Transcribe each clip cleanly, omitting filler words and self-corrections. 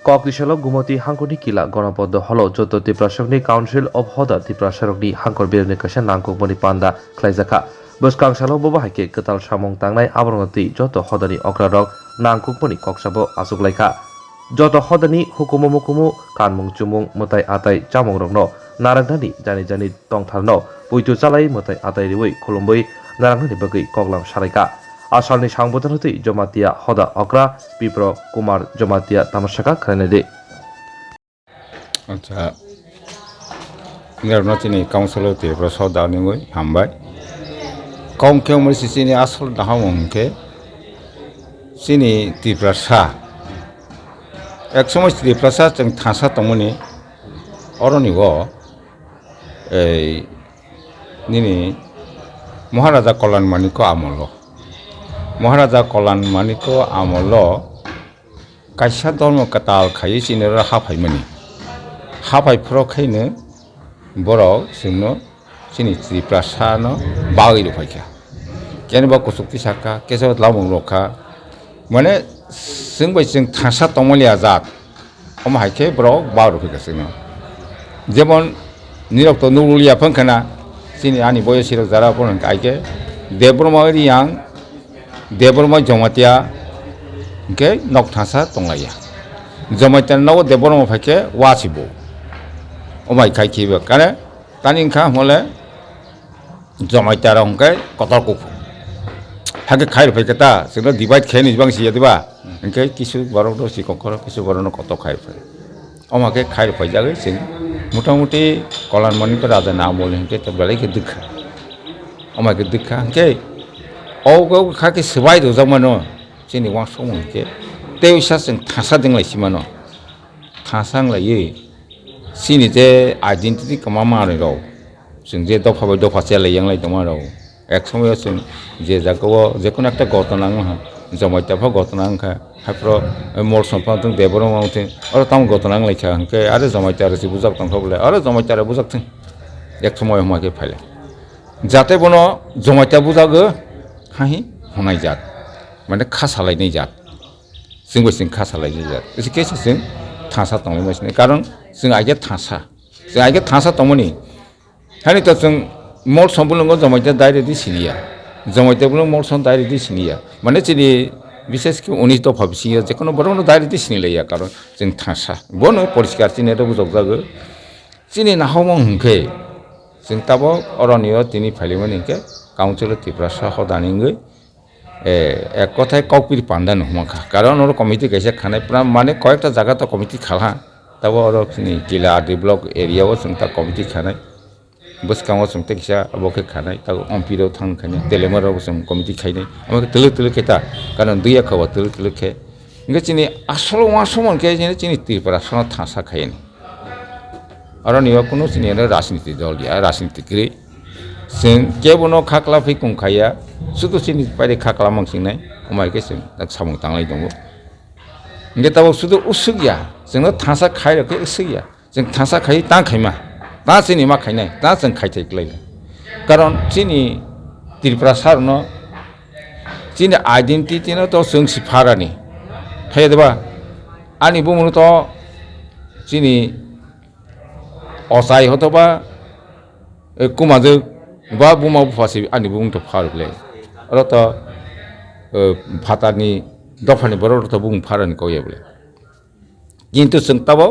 ককরিশাল গুমতি হাঙ্কনি কিলা গণবদ্ধ হল যত ত্রিপ্রাসকনি কাউন্সিল অফ হদা ত্রিপ্রাসরকনি হাঙ্কর বিরোধী কাছে নাংকুকমনি পান্ডা খ্লাইজাখা বসকাংসাল ববাহাইকে কতাল সামং তাंनाय আবরণতি যত হদানি অগ্রারক নাংকুকমনি ককসাবো আসুকলাইখা যত হদানি হুকুমু মুকুমু কানমুং চুমুং মতাই আতাই চামং রংনো নারাংধানি জানি জানি তংথারনো বৈতু চালাই মতাই আতাই রিওই খুলুমবৈ নারাংধানি bagui koklam saraika আসালনি সাংবদন হতে জমাতিয়া হদা অগ্রা বিপ্র কুমার জমাতিয়া তামাশাকা খাইনাদে আচ্ছা নির্বাচন চিনি কাউন্সিল ত্রিপুরা সদা নিগৈ হামবাই কম কেউ মরিসি চিনি আসল দাহামকে চিনি ত্রিপুরা সা এক সময় ত্রিপুরা সা जों थासा तमनि অরনিগ এই নিনি মহারাজা কল্যাণ মানিক আমল মহারাজা কল্যাণ মানিক আমল কাইसा ধর্ম কাতাल খাই চিনের হাফাইমানি हाफायफोराव खायनो बराव जोंनो जोंनि त्रिपुरा सानो बागै रुफायखा जेनेबा कुसुक्ति साखा केसव लामुं रखा माने जों थासा तमलिया जात अमाहायखे बराव बाग रुफायखा जोंनो जेमन निरक्त नुरुलिया फंखाना जोंनि आंनि बयसिराव जारा फंखा आइके देब्रमा रियां देब्रमा जमातिया के नक थासा तंलाया जमातिया नव देब्रमा फायखे वासिबो ओमाय खाइखिबो काने तानि इंखा मले जमाइतारा अंके कतल कुफु हागे खाइर फैकेता जोंनो डिवाइड खेनि बांसि दिबा इंके किसु बरन दो सिकखर किसु बरन कत खाइर फै अमाके खाइर फैजागै जों मोटामुटी कल्याण मानिक राजा नाम बोले इंके तबलाय के दुखा अमाके दुखा इंके औगौ खाके सबाय दजामानो जोंनि वां समके तेउसा जों थासा दिंलायसिमानो थासांलायो सिनि जे आइडेन्टिटी कमा मारे राव जों जे दफा बाय दफा चेलायलाय दङ राव एक समय जों जे जागाव जेखुनु একটা ঘটনা जमाइताफा घटना अंखा हाफ्रो मोर संफा जों देबरो माउथे आरो ताम घटना लायखा अंके आरो जमाइता आरो बुजाक तंखा बोले आरो जमाइता आरो बुजाक थों एक समय हमाके फाइले जाते बनो जमाइता बुजागो हाहि हनाय जात माने खासालायनाय जात जोंबो जों खासालायनाय जात एसे केसे जों थासा तंलाय मासिने कारण जों आइगे थासा तमनि हानि त जों मल सम्बुलंग जमाइता डाइरेक्टली सिनिया जमाइता बुलं मल सम डाइरेक्टली सिनिया माने जोंनि बिशेष कि 19 दफा बिसिया जेखुनु बरनो डाइरेक्टली सिनिलाया कारण जों थासा बनो परिष्कार चिनेर बुजक जागो चिनि नाहावमं हंखे जों ताबो अरनिय तिनि फाइलिमन इंके काउन्सिल त्रिपुरा साह दानिंगै एक কথায় কপির পান্ডা নহমাখা কারণ ওর কমিটি কাইসা খানাই প্রায় মানে কয়েকটা জায়গা তো কমিটি খালা তাবো ওর কিলা আদি ব্লক এরিয়াও जों ता कमिटी खानाय बसकाङाव जों तेकिसा बके खानाय ता अम्पिराव थांखानाय तेलेमाराव जों कमिटी खायनाय ओमफ्राय तलो खेता कारण दैया खावा तलो खे इंगे चिनि आसल मा समन के चिनि त्रिपुरा सना थासा खायनि आरो निवा कुनु चिनि राजनीति दल या राजनीति गृह जों केबनो खाख्ला फैकुंखाया सुदु चिनि बायदि खाख्ला मांसिंनाय अमायके जों सामं तांलाय दङ इंगे ताबो सुदु उसुगिया जोंनो थासा खायरके उसुगिया जों थासा खाय ता खायमा ता चिनि मा खायनाय ता जों खायथायख्लाय कारण चिनि त्रिपुरा सारनो चिनि आइडेन्टिटी न तो जों सिफारानि थायदबा आनि बुमुनो तो चिनि असाय हतबा कुमाजो बा बुमा बुफासि आनि बुंथ फारले अर त फातानि दफानि बर त बुं फारानि कयबले किन्तु जों ताबो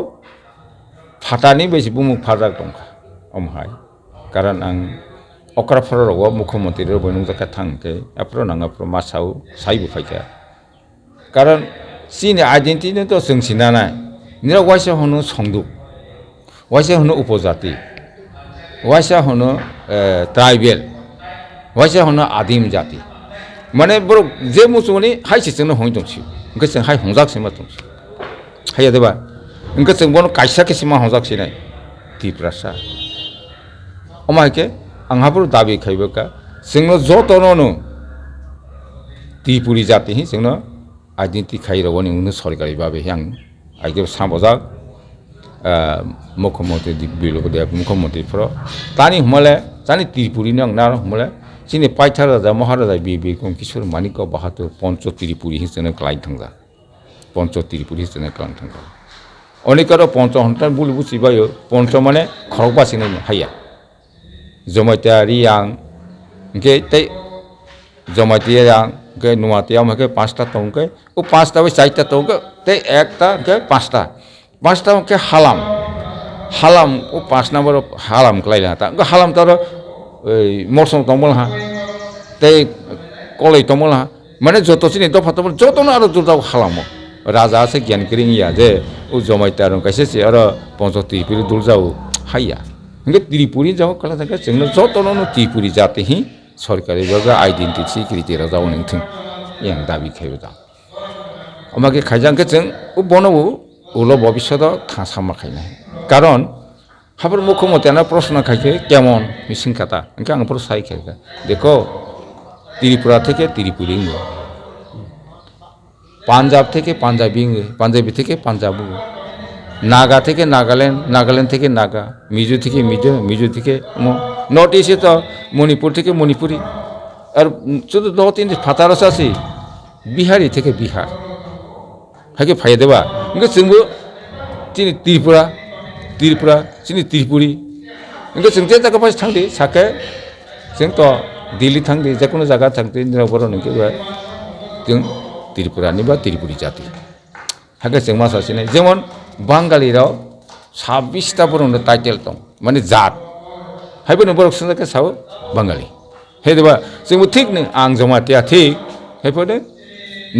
फातानि बेसि बुमु फाराग दंखा अमहाय कारण आं अक्राफोराव मुख्यमन्त्रि रबैनं जाका थांके आप्रो नाङाप्रो मासाव साइबो फायखा कारण सिनि आइडेन्टिटी तो जों सिनानाय निरा वाइसा हनो संदुक वाइसा हनो उपजाति वाइसा हनो ट्राइबेल वाइसा हनो आदिम जाति माने बर जे मुसुनि हाइसे जोंनो हय दंसि इंगे जों हाय हंजाकसि मा दंसि हाय देबा इंगे जों बन काइसा केसि मा हंजाकसि नाय त्रिपुरा सा अमायके आंहाबो दाबि खायबोका जोंनो जतननो त्रिपुरी जाति हि जोंनो आइडेन्टिटी खायरवनि उनो सरकारि बाबे आं आइगे सामजाक मुख्यमन्त्री बिलुगदे मुख्यमन्त्रिफोर तानि हमले जानि त्रिपुरी नंग ना हमले चिनि पाइथा राजा महाराजा बि किशोर मानिक बाहादुर पंच त्रिपुरी हिसने क्लाइ थांगा पंच त्रिपुरी हिसने क्लाइ थांगा অনেকেরও পঞ্চঘণ্টা বুলি বুঝিবায়ো পঞ্চ মানে খরক বাসিনাই হাইয়া জমাইতা রিয়াং গে তাই জমাইতিয়া রাং গে নুয়াতিয়া মাকে 5টা তংকে ও 5টা বা 4টা তংকে তাই একটা গে 5টা কে হালাম হালাম ও 5 নম্বর হালাম ক্লাইলা তা হালাম তার ওই মরসং তমল হা তাই কলাই তমল হা মানে যত চিনি দফা তমল যত না আরো দুটাও হালামো রাজা আছে জ্ঞান করি ইয়া যে ও জমাইতা রং কাইছে আর পঞ্চতি পিরি দুলজাও হাইয়া কিন্তু ত্রিপুরি যাও কলা থাকে जोंनो যতনো ত্রিপুরি জাতি হি সরকারি ভাবে আইডেন্টিটি ক্রিটেরিয়া যাও নথিं ইয়াং দাবি খাইবো দা আমাকে খাইজাंखौ जों ও বনবো উলো ভবিষ্যৎ থাসামা খাইনা কারণ হাবর মুখ্যমন্ত্রীনা প্রশ্ন খাইকে কেমন মিসিং কথা ইনকা আং প্রশ্ন খাইকা দেখো ত্রিপুরা থেকে ত্রিপুরি পাঞ্জাব থেকে পাঞ্জাবি পাঞ্জাবি থেকে পাঞ্জাবু নাগা থেকে নাগাল্যান্ড নাগাল্যান্ড থেকে নাগা মিজো থেকে মিজো মিজো থেকে নর্থ ইস্টে তো মণিপুর থেকে মণিপুরি আর শুধু 2-3 ফাতারস আছে বিহারি থেকে বিহার হাকে ফাই দেবা ইনকা जोंबो চিনি ত্রিপুরা ত্রিপুরা চিনি ত্রিপুরি ইনকা जों जे जायगा फास थांदि साके जों तो दिल्ली थांदि जेकुनु जायगा थांदि बर' नोंके जों ত্রিপুরানি বা ত্রিপুরি জাতি হাকে जों मा सासेनाय जेमन बांगाली राव 26টা बर'नो टाइटेल दं माने जात हायबोनो बर' सुंदरके साव बांगाली हेदेबा जोंबो ठीक नो आं जमातिया ठीक हेफोदो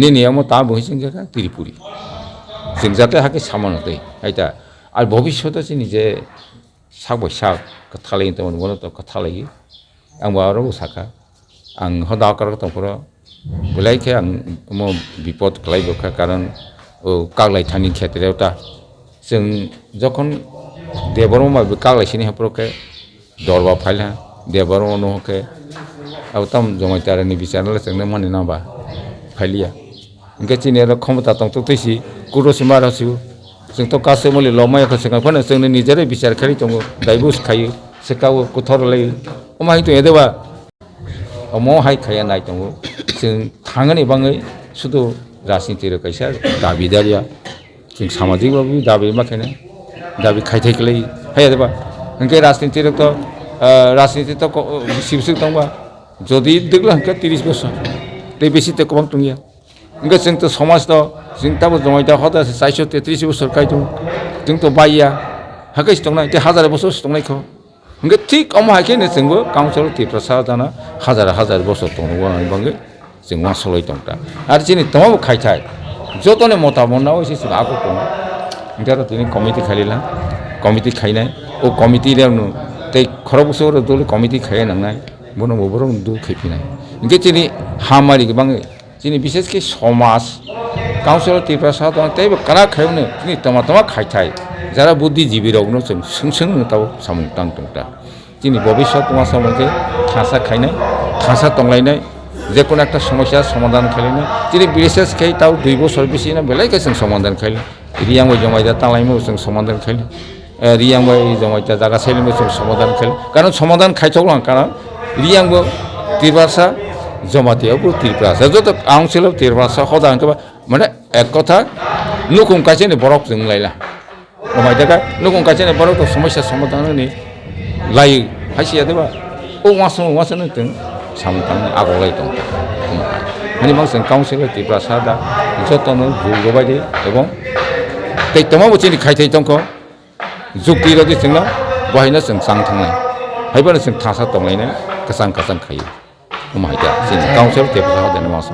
निनियामो ता बहिसिं जायगा त्रिपुरी जों जाते हाके सामानते हायता আর ভবিষ্যতে চিনি যে সাক কথালাই তেমন বলো তো কথালাই आंबो आरो साखा आं हदा आकार तंफोर बुलाइखे आं मो विपद खालायबोखा कारण ও কাগলাই থানি ক্ষেত্রেওটা जों যখন দেবরম মাবি কাগলাইছিনি হাপ্রকে দরবা ফাইলা দেবরম নহকে আউতাম জমাইতারনি বিচারলে जोंनो माने नाबा फाइलिया इनके चिनि आरो क्षमता तंतो तैसि कुरसिमा रासि जों तो कासे मलि लमायखौ जों फने जोंनो निजेरे বিচার खारि दङ दाइबो सिखायो सिखावो कुथरलै अमाय तो एदेबा अमो हाय खाया नाय दङ जों थाङोनि बाङै শুধু राजनीति रोखायसा दाबिदारिया जों सामाजिक बाबु दाबि माखायनो दाबि खायथायखौलाय हाया देबा इनके राजनीति तो राजनीति तो सिबसिब दंबा যদি দেখলা इनके 30 বছর তে বেশি তে কম টুঙ্গিया इनके जों तो समाज तो जों ताबो जमायता हदा 433 বছর कायदों जों तो बाइया हाकैस दंना ते हाजार বছর दंनायखौ इनके ठीक अम हायखेनो जोंबो काउन्सिल टिप्रसा दाना हाजार বছর दंबो आं बाङै जों मा सलाय दंता आरो जोंनि तमाम खायथाय যতনে মতামত নাও এসে আগত दङ इनके दिनै कमिटि खालिला कमिटि खायनाय ও कमिटि रेवनो ते खर बसर दल कमिटि खाय नांनाय बनो बरो दु खैफिनाय इनके जोंनि हामारि गोबां जोंनि बिसेसके समाज काउन्सिल टिप्रसा दं तेबो कारा खायनो जोंनि तमा खायथाय যারা বুদ্ধিজীবী রগ্ন सों ताव सामुं तां दंता जोंनि भबिष्यत समाजके थासा खायनाय थासा तंलायनाय যে কোনো একটা সমস্যা সমাধান খাইলে যিনি বিশেষ খাই তাও 2 বছর বেশি না বেলাইকে जों সমাধান খাইলে রিয়াংবাই জমাইদা তালাইমো जों সমাধান খাইলে রিয়াংবাই জমাইদা জায়গা সাইলেমো जों সমাধান খাইলে কারণ সমাধান খাইছগলাं কারণ রিয়াংবো তিরবাসা জমাতিয়াবো তিরবাসা যত কাউন্সিল তিরবাসা হদানকে মানে এক কথা নুকুম কাছেনে বরক जों লাইলা জমাইদাকা নুকুম কাছেনে বরক সমস্যা সমাধাননি লাই হাসিয়া দেবা ও ওয়াসনো जों सामथां आगलाय दं माने बांसिन काउन्सिल टिप्रसा दा जतनो जुगबायदि एवं तैतमाबो जोंनि खायथाय दंखौ जुक्ति रदि जोंना बहायनो जों जां थांनाय हायबानो जों थासा दंलायनाय गोसां खायो माहायदा जोंनि काउन्सिल टिप्रसा दानो मासो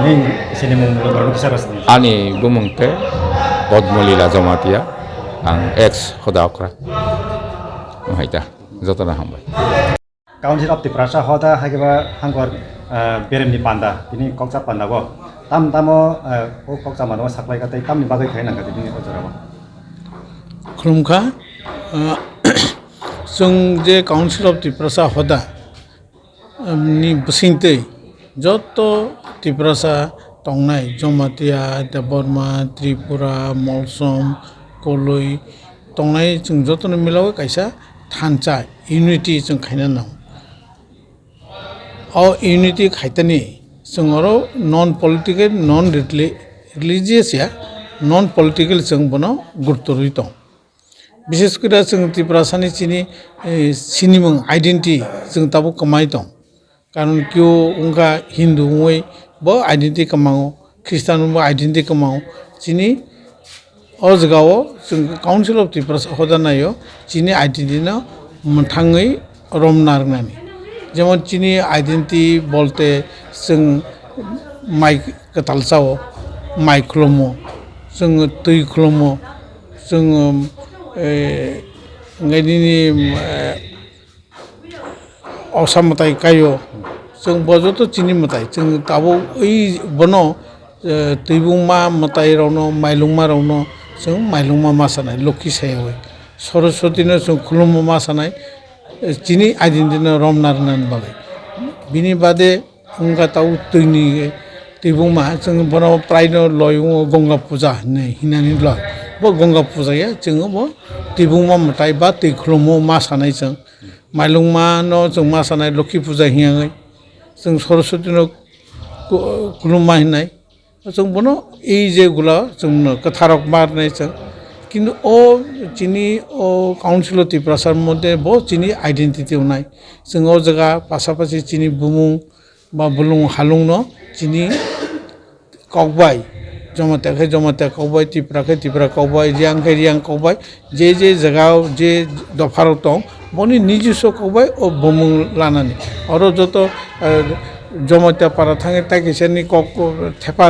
ning sini mung lo kisah pas ni ani bumungke bodmolila jamatia ang ex hodakra माहायदा जतनो हामबाय Council of the Prasa Hoda Hagaba Hangor Beremni Panda, ini Koksa Panda go. Tamo Koksa Mano Saklai Kata Tam ni Bagai Kaina Kati ini Ojarawa. खुलुमखा जों जे council of टिप्रसा हदा नि बसिंते जत टिप्रसा तंनाय जमातिया देबरमा त्रिपुरा मलसम कलुई तंनाय जों जतनो मिलाव कायसा थानचा इउनिटी जों खायना नाव और unity खाइतनी जों none political none religious या none political जों बनो गुरुत्व दं विशेष করে जों त्रिपुरासानि चिनि मुं आइडेन्टिटी जों दाबो कमाई दं कारण क्यों उनका हिंदू हुए वो आइडेंटिटी कमाओ ख्रिस्टान वो आइडेंटिटी कमाओ चिनी और जगह जों काउंसिल ऑफ त्रिपुरा होदा नायो चिनी आइडेंटिटी ना थांगै रमनार नानी जेमन चिनी आइडेंटिटी बोलते जों माइ कतालसाओ माइ खुलमो जों दै खुलमो जों असामताय कायो जों बजत चिनि मताय जों दाबो ओइ बनो तैबुंमा मताय रावनो माइलुंमा रावनो जों माइलुंमा मासानाय लखि सायाव सरस्वतीनो जों खुलुमो मासानाय चिनि आइडेन्टिटिनो रमनार नान बागै बिनि बादे उनका ताउ तैनि तैबुंमा जों बनो प्रायनो लयु गंगा पूजा हिनानि लय बो गंगा पूजाया जों बो तैबुंमा मताय बा तै खुलुमो मासानाय जों माइलुंमा न जों मासानाय लखि पूजा हियाङै जों सरस्वतीनो खुलुमा हिनाय जों बनो এই যেগুলা जों कथारक मारनाय जों কিন্তু ও চিনি ও কাউন্সিল অফ ত্রিপুরাসার মধ্যে বহু চিনি আইডেন্টিটি নাই जों ও জায়গা পাশাপাশি চিনি বুমুং বা বুলুং হালুং ন চিনি ককবাই জমাতে ককবাই ত্রিপুরা ককবাই রিয়াং ককবাই যে জায়গাও যে দফার দं বনি নিজস্ব ককবাই ও বুমুং লানানি আরো যত জমাতে পারা থাকে তাকে সেনি কক থেপা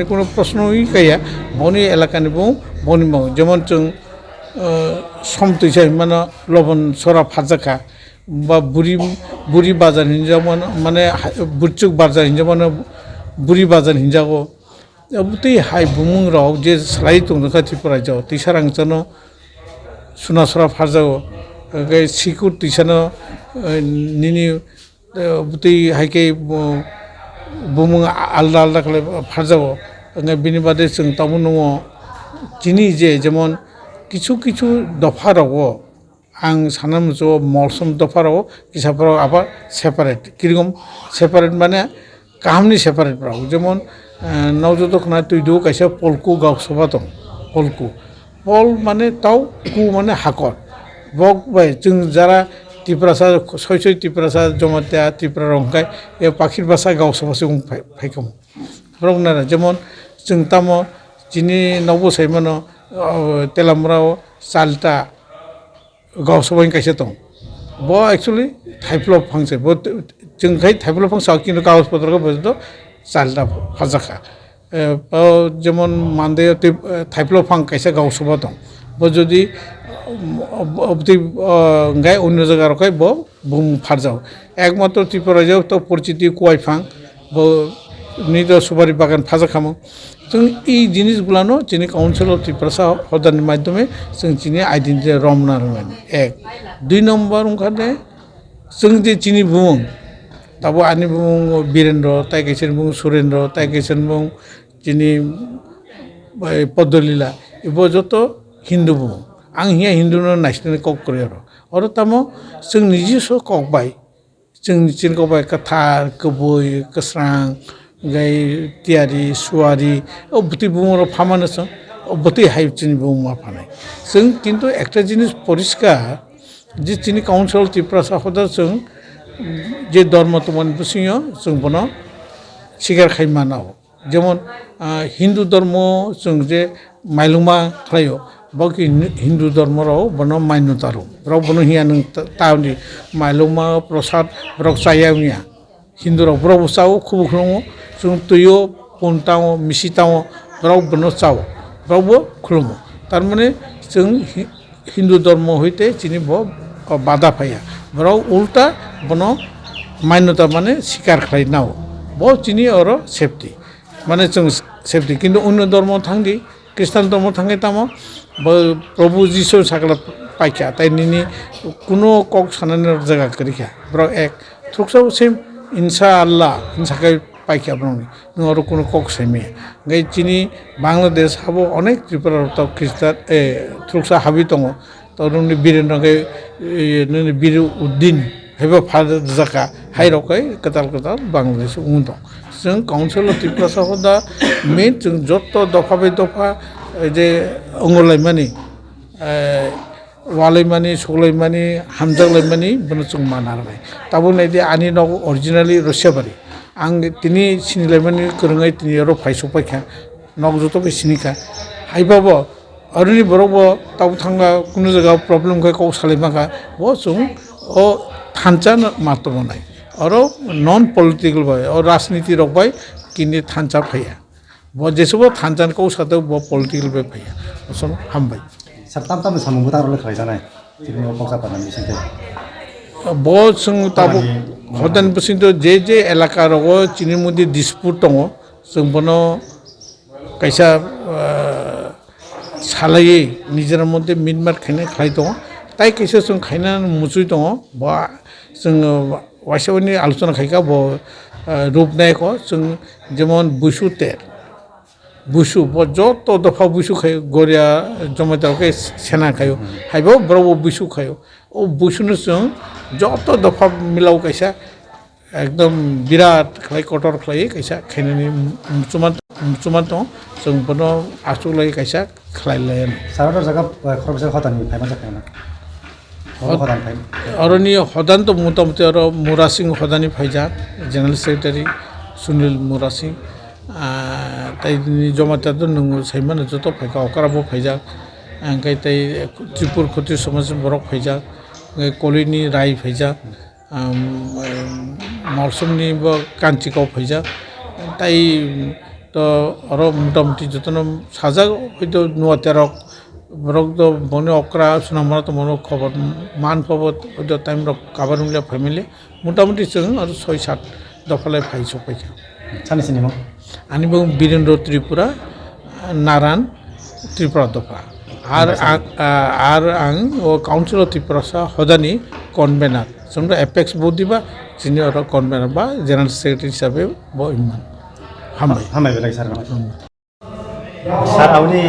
কোনো প্রশ্নই গैया বনি এলাকানি বুং বনি মাও যেমন जों समतैसाय माने लबन सरा फाजाखा बा बुरी बाजार हिंजाव माने बुरचुक बाजार हिंजाव माने बुरी बाजार हिंजागो बुतै हाय बुमुं राव जे स्लाइ दं त्रिपुरा जाव तिसारांचनो सुनासरा फाजागो गै सिकुर तिसानो निनि बुतै हायके बुमुं आलदा खाले फाजागो बिनि बादे जों ताबो नङ चिनि जे जेमन কিছু দফারাও आं सानम जो मौसम दफाराव किसाफोराव आबाद सेपारेट किरकम सेपारेट माने कामनि सेपारेट राव जेमन नवजो दखना तुइदो काइसा पलकु गावसबा दं पलकु पल माने ताव कु माने हाकर बक बाय जों जारा त्रिपुरासा सय त्रिपुरासा जमाते त्रिपुरा रंखाय ए पाखिर भाषा गावसबासो फायखम रंना जेमन जों तामो जिनि नवबोसाय मानो तेलामराव साल्टा गावसबाइन काइसा दं बो एक्चुअली थाइफ्ल फांसे बो जोंखाय थाइफ्ल फांसा किन्तु कागज पत्रखौ बजद साल्टा फाजाखा जेमन मानदे थाइफ्ल फां काइसा गावसबा दं बो जदि गाय अन्य जायगा रखाय बो बुम फारजाव एकमात्र त्रिपुरायाव तो परिचिति कुवाइफां बो निद सुपारी बागान फाजाखामो जों এই জিনিসগুলানো যিনি কাউন্সিল অফ ত্রিপুরা হদার মাধ্যমে जों চিনি আইডেন্টিটি রমনা রমানি এক দুই নম্বর ওখানে जों যে চিনি বুং তাবো আনি বুং বীরেন্দ্র তাই কেছেন বুং সুরেন্দ্র তাই কেছেন বুং চিনি পদ্মলীলা এব যত হিন্দু বুং आं हिया हिन्दुनो नायसिनो कक करे आरो तामो जों निजिस ककबाय जों चिन ककबाय कथार कबय कसरां गाय तियारि सुवारि ओ बुति बुमर फामानस ओ बुति हाइ चिनि बुमा फानाय जों किन्तु एकटा जिनिस परिष्कार जे चिनि काउन्सिल त्रिपुरा साखदा जों जे धर्म तमन बुसियो जों बनो सिगार खायमानाव जेमन हिन्दु धर्म जों जे माइलुमा खालायो बाकी हिन्दु धर्मराव बनो मान्यतारो राव बनो हिया नों तावनि माइलुमा प्रसाद रक सायावनिया हिन्दु राव ब्रव साव खुबुखलङो जों तुयो पन्ताव मिसिताव राव बनो चाव रावबो खुलुमो तारमाने जों हिन्दु धर्म हইতে चिनि ब बाधा फाया राव उल्टा बनो मान्यता माने स्वीकार खालायनाव ब चिनि अरो सेफ्टी माने जों सेफ्टी किन्तु अन्य धर्म थांदि ख्रिस्टान धर्म थांगे तामो प्रभु जीशु सागला पाइखा ताई निनी कुनो कक सानानि जायगा करिखा ब्र एक थुकसाव सेम इंशाअल्लाह इंसाखाय पाइखा ब्रनि नों आरो कुनो कक सेमे गाय चिनि बांग्लादेश हाबो अनेक त्रिपुरा तो ख्रिस्टान थुकसा हाबि दङ तरुनि बीरेन्द्र गाय ननि बीर उद्दीन हेबो फादर जाका हाइरकाय कताल बांग्लादेश उन दं जों काउन्सिल अफ त्रिपुरा साखदा मेन जों जत दफा बे दफा যে অঙ্গলাইমানি ওয়ালাইমানি সগলাইমানি হামজাগলাইমানি বনো जों मानारबाय ताबो नायदि आनि नग अरिजिनालि रसियाबारि आं तिनि सिनिलाइमानि गोरोङै तिनि र फायसपायखा नग जत बे सिनिखा हाइबाबो अरनि बरबो ताबो थांगा कुनु जायगा प्रब्लेम खै कौ सालाइमाखा बो जों ओ थानचा मात्र बनाय और नन पलिटिकल बाय और राजनीति रखबाय किनि थानचा फैया बो जेसेबो थानचान कौ साथे बो पलिटिकल बे फैया सन हामबाय सार ताम सामुंबो तारले खायजानाय तिनि कक्सा पान्दा मिसिंते बो जों ताबो हदान बसिंतो जे एलाका रगो चिनि मदि डिस्पुट दङ जों बनो कैसा सालायै निजेर मध्य मिटमाट खायनाय खाय दङ ताइ कैसा जों खायना मुसुय दङ बा जोङो वाइसावनि आलोचना खायका बो रूपनायको जों जेमन बुसु तेल बुसु बो जत दफा बुसु खायो गरिया जमातावके सेना खायो हाइबो ब्रबो बुसु खायो ओ बुसुनो जों जत दफा मिलाव कैसा एकदम बिराट खाय कटर खाय कैसा खायनानि मुचुमान दं जों बनो आसुलाय कैसा खायलायन सारादर जागा खरबसे हदाननि फायमा जाखायना हदान फाय अरनि हदान तो मोटामोटी और मुरासिंह हदानि फायजा जनरल सेक्रेटारि सुनील मुरासिंह ताई जमाता तो नंगो सैमान जत फायका अकाराबो फायजा आंखाय ताई त्रिपुर खति समाज बरक फायजा कलिनि राय फायजा मौसमनि ब कान्चिकाव फायजा ताई तो और मोटामोटी जतन साजा हयतो नुवातेरक बरक तो बने अकरा सुनामरा तो मनो खबर मान पबत हयतो टाइम रक काबारुंलिया फैमिली मोटामोटी जों और 6-7 दफालाय फायसो फायजा सानि सिनिमो आनि बो वीरेन्द्र त्रिपुरा नारायण त्रिपुरा दफा आर आं काउन्सिल अफ त्रिपुरा हदानि कनभेनार जोंबो एपेक्स बदिबा जिनि और कनभेनार बा जनरल सेक्रेटारि हिसाबै बो इमान हामबाय बेलाय सार सार आवनि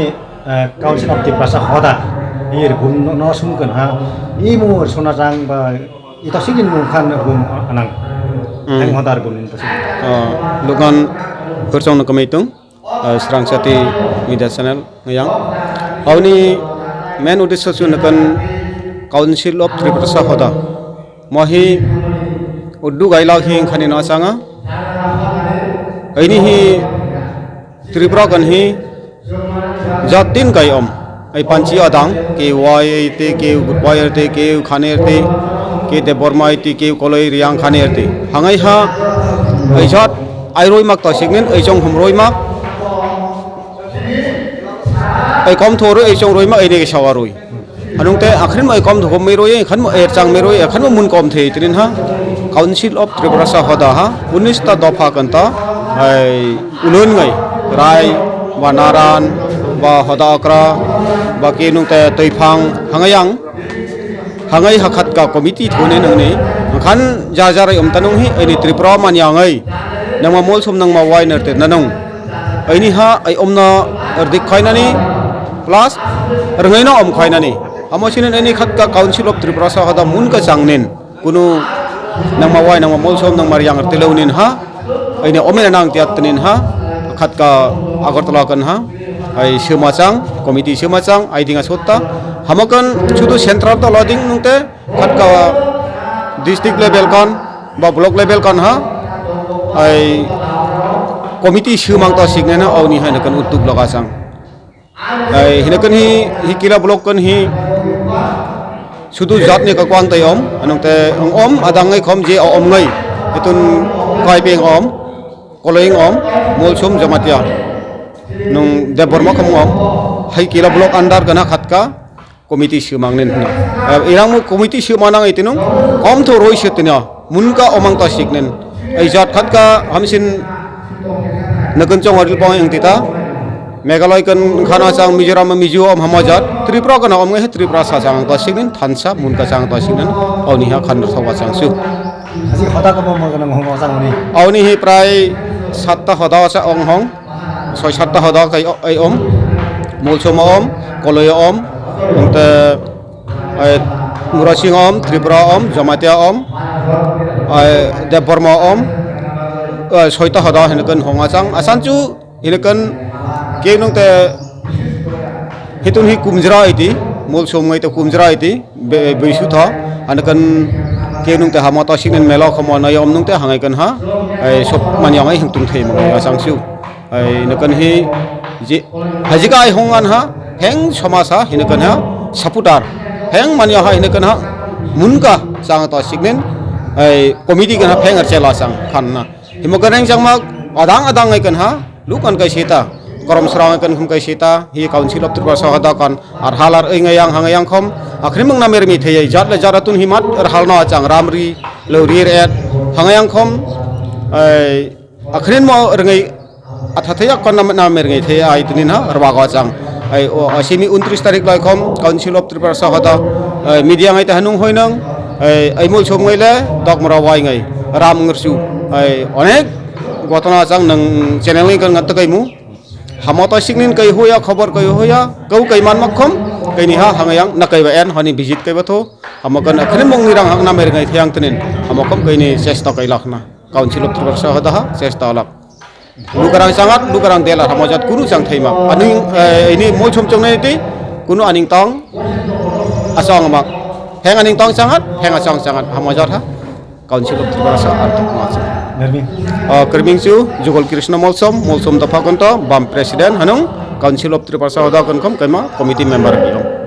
काउन्सिल अफ त्रिपुरा हदा एर बुम न सुमगोन हा इ मुर सोनाजां बा इता सिगिन मुं खान बुम आनां आं हदार Bum lugan bersong na kamitung serang sati media channel ngayang awni main uddesho sunakan council of Tripura hoda mohi uddu gailak hi khani na sanga aini hi Tripura kan hi jatin gayom ai panchi adang ke wai te ke goodbye te ke khane te ke de bormai te ke koloi riang khane te hangai ha ai jot ai roi mak to signen ai jong hum roi mak ai kom thoro ai jong roi mak ai de ke sawaroi anung te akhrin mai kom thom mai roi khan mo er chang mai roi khan mo mun kom the trin ha council of Tripura hoda ha 19 ta dofa kanta ai ulun ngai rai wanaran ba hoda akra ba ke nung te toifang hangayang hangai hakhat ka committee thone nang nei khan ja ja rai tanung hi ai ni Tripura man yangai nang ma mol som nang ma wai ner te nanung ai ni ha ai omna erdik khainani plus rangai na om khainani amosinen ai ni khat ka council of Tripura hoda mun ka changnen kunu nang ma wai nang ma mol som nang mar yang te leunin ha ai ni omena nang tiat tenin ha khat ka agartala kan ha ai semacang komiti semacang ai dinga sotta hamakan chudu central to loading nungte khat ka district level kan ba block level kan ha ai komiti semang to signena awni ha kan utuk loka sang ai hinakan hi kila block kan hi chudu jat ne ka kwang tai om anungte om adangai khom je om ngai etun kai peng om koloing om molsum jamatia nung de borma kham hai kila block andar gana khatka komiti semang nen irang mu komiti semanang itinung om tho roi setina munka omang ta siknen ai jat khatka hamsin nagan chong aril pong ang tita Meghalaya kan khana chang Mizoram Mizoram hamajat Tripura kan om ngai Tripura sa chang ta siknen thansa munka chang ta siknen awni ha khan thawa chang su asi hada ka mo kan mo sang ni awni hi prai 7 ta hoda sa ong hong 6-7 ta hoda kai ai om molsom om koloi om ante ai murasing om Tripura om jamatia om ai deborma om 6 ta hoda hinakan honga chang asan chu hinakan ke nong te hitun hi kumjra iti mul somngai to kumjra iti beisu tha anakan ke nung te hamata singen melo khamo na yom nung te hangai kan ha ai sop manyang ai hingtung thei mangai asang siu ai nakan hi ji hajika ai hongan ha heng samasa hinakan ha saputar heng manya ha hinakan ha munka sang ta signen ai komiti kan ha heng archela sang khanna himokan jang mak adang ai kan ha lukan kai sita korom serang kan khum kai sita hi council of tripura sahada kan ar halar engayang hangayang khom akhrim mang namer mi thei jat le jaratun himat ar halna chang ramri lori ret hangayang khom ai akhrin mo rengai athathaya kon namer ngai thei ai tunin ha arwa ga chang ai o asimi 29 tarik lai khom council of tripura sahada media ngai ta hanung hoinang ai mol chom ngai le dok mara wai ngai ram ngersu ai onek gotona chang nang channel ngai kan ngat kai mu hamata signin kai hoya khabar kai hoya kau kai man makhom kai ni ha hangayang na kai ba en hani visit kai ba tho hamakan akhrin mong nirang hang na mer ngai thiang tunin hamakom kai ni chesta kai lakhna council of tripura sahada ha chesta lak lukarang sangat lukarang dela hamajat kunu sang thaima aning ini moi chom chong nei ti kunu aning tong asong mak heng aning tong sangat heng asong sangat hamajat ha council of tripura sahada artuk Nermi. kerming su jugol krishna molsom da pakonto bam president hanung council of tripura sahada kan kom kaima committee member biong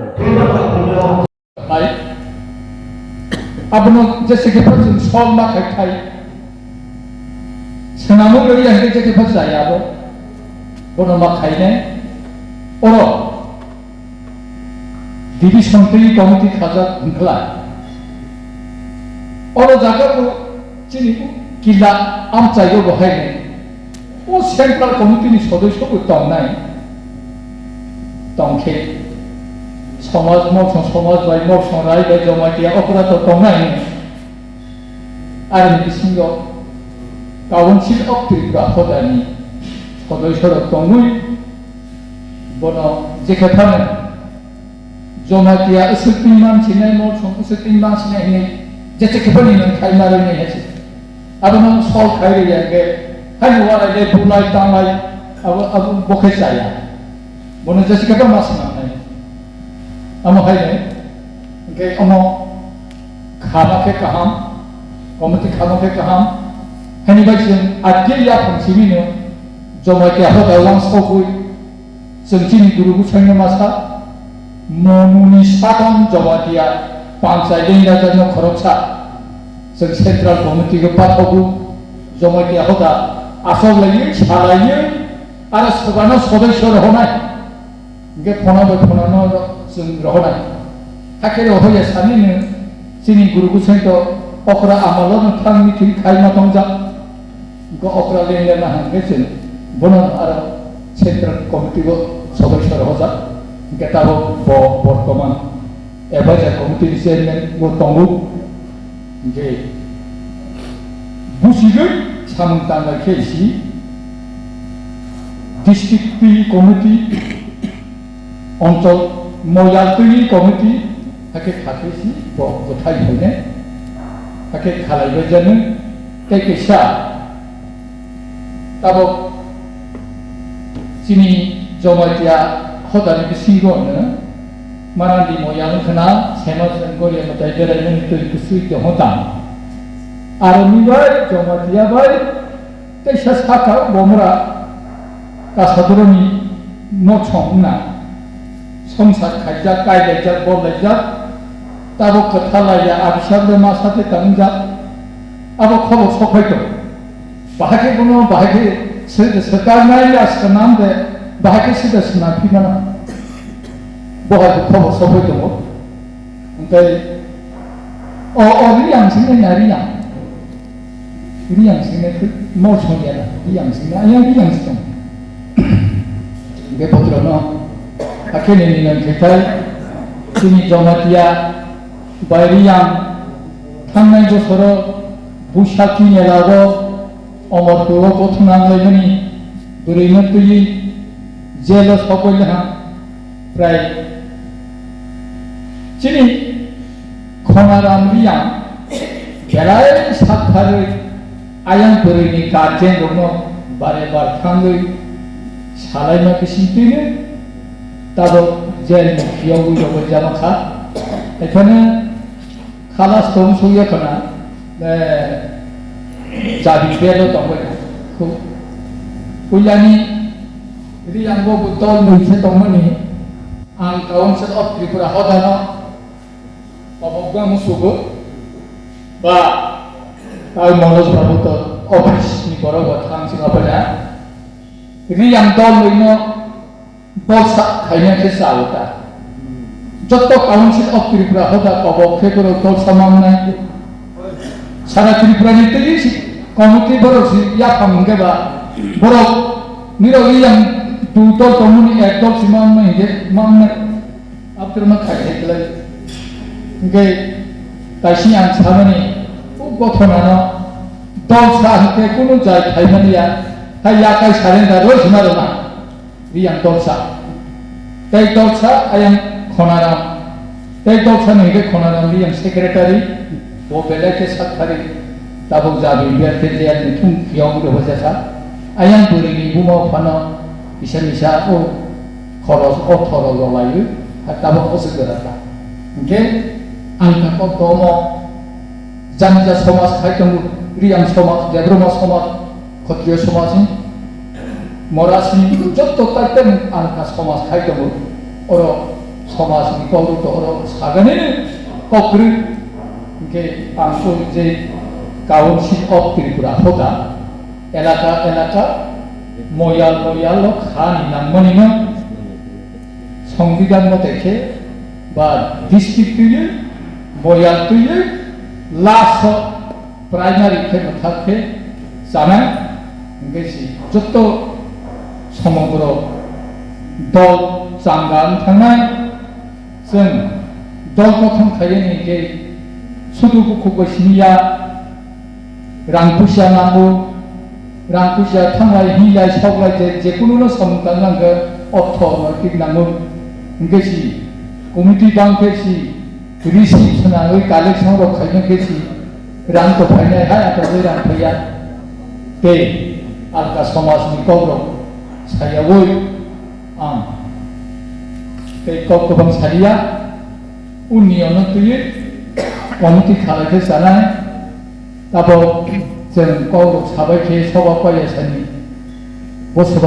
abno jese ke person som ma khai senamo gari yang jese ke person ya bo bono ma khai ne oro didi santai committee khaja ngla oro jaga ko chini kila am chaigo bo hai ne o central committee ni সদস্য ko tong nai tong khe সমাজ by mock সরাই by Jamatia অপরাধ তংনাই আর বিসিঙ্গ council of Tripura হদানি সদস্যর তংনুই বন যে কথা জমাতিয়া এসপিং মান চিনাই mock এসপিং মান চিনাই নে যেতে কেবলি নন খাই মারে নে আছে আর নন সল খাই রে গে খাই ওয়ারা দে বুলাই তাংলাই আবু বখে চাইয়া বন যেতে কেবা মাস না amo hai ne ke amo khana ke kaham komiti khana ke kaham hani bajin adil ya phamsimi no jomai ke ha dawang sokui sengchini guru bu changna masa monuni sadam jomatia pansai deinda janno khoroksa seng central committee ke pathogu jomai ke ha asol lagi chalaiye ara sabana সদস্য রহনাই গে ফোনানো जों रहना हाकेरे होया सानिनो सिनि गुरुगु सैत अखरा आमालो नथां मिथिं खायमा दंजा गो अखरा लेना हांगेसिन बन आरो सेंट्रल कमिटि गो सदस्य रहजा गेताबो बर्तमान एबाजा कमिटि चेयरमैन गो तंगु गे बुसिगो सामंतांगा केसि डिस्ट्रिक्ट कमिटि অঞ্চল ময়ালতলি কমিটি তাকে খাতেছি কোথায় হইনে তাকে খালাইবে জানো তাই কেসা তাবো চিনি জমাতিয়া হদানি বিসিগনো মারান্দি ময়াল খানা সেমাসন গরিয়া মতাই বেরাইনে তুই কুসুই তে হতা আর নিবাই জমাতিয়া ভাই তাই সাসখাকা বমরা কাসাদরনি নছংনা संसार खायजा गायलायजा बलायजा ताबो खोथालाया आबिसाबले मा साथे तांजा आबो खबर सफायतो बाहाके गुनो बाहाके सरकार नाय आसका नाम दे बाहाके सिदा सना फिना बहाके खबर सफायतो ओमफ्राय रियां सिने नारिया रियां सिने मौसोनिया रियां सिने आया रियां सिने बे पत्रनो akhirnya dengan kita sini jamatia bayrian tangai bosoro busaki nelago omor tuo kothnang lagani durina tui jelo sokolha pray sini khonaram riang berai sathare ayang durini kajen rono bare bar thangai salai ma kisintine 따로 제일 기억으로 잡아가 이번에 칼라스 동소였거나 네 자비배로 동거야 그 훈련이 우리 양보부터 물체 동문이 안 가운데 엎드리고라 하다나 어머가 무수고 바 모노스부터 오피스니 거라고 당신가 보냐 우리 양도 bolsa kayaknya kesal ta. Jotok kaunsil of Tripura hoda kobo kekoro tol samamna. Sara Tripura ni teri si komite boro si ya pamge ba boro niro yang tu tol komuni tol simamna ide mamna after ma kaya kelai. Nge taisi yang samani ugothona no tol sa hite kuno jai kaimani ya kaya kai sarenda ro simarona. Yang dolsa, tei dolsa ayam khonaram, tei dolsa nih khonaram yang sekretari, bobela ke sakari, tabuk jabi biar kerja itu yang udah berjasa, ayam beri ibu mau fana, bisa khoros lolayu, tabuk segera ta, oke, angka kau tomo, jangan somas kai tunggu, riang somas, jadro somas, khotrio somas ini. Morasi joto taiten angka somas kaitemu oro somas ni koru to oro sagane kokri ke angso je kaun si op Tripura hoda elaka moyal lo khani nangmani na সংবিধান মতে বা district তুইলে moyal tuye last primary ke থাকে জানা গেছি যত সমগ্র দল Changan থানায় जों দল গঠন খাইনি যে শুধু কুকুবসিনিয়া রাংপুসিয়া নামু রাংপুসিয়া থাंलाय हिलाय सावलाय जे कुनु समकाल नांगो अर्थनैतिक नामु गेसि कमिटि बांकेसि रिसि सनाङै कालेक्सन रखायनो गेसि रां तो फायनाय हा आरो रां फैया बे आलका समाजनि गौरव सायावै आं बे गोबां सारिया उननियावनो फैयो कमिटि खालायखो जानाय दाबो जों गौरव साबायखि सभा पायासानि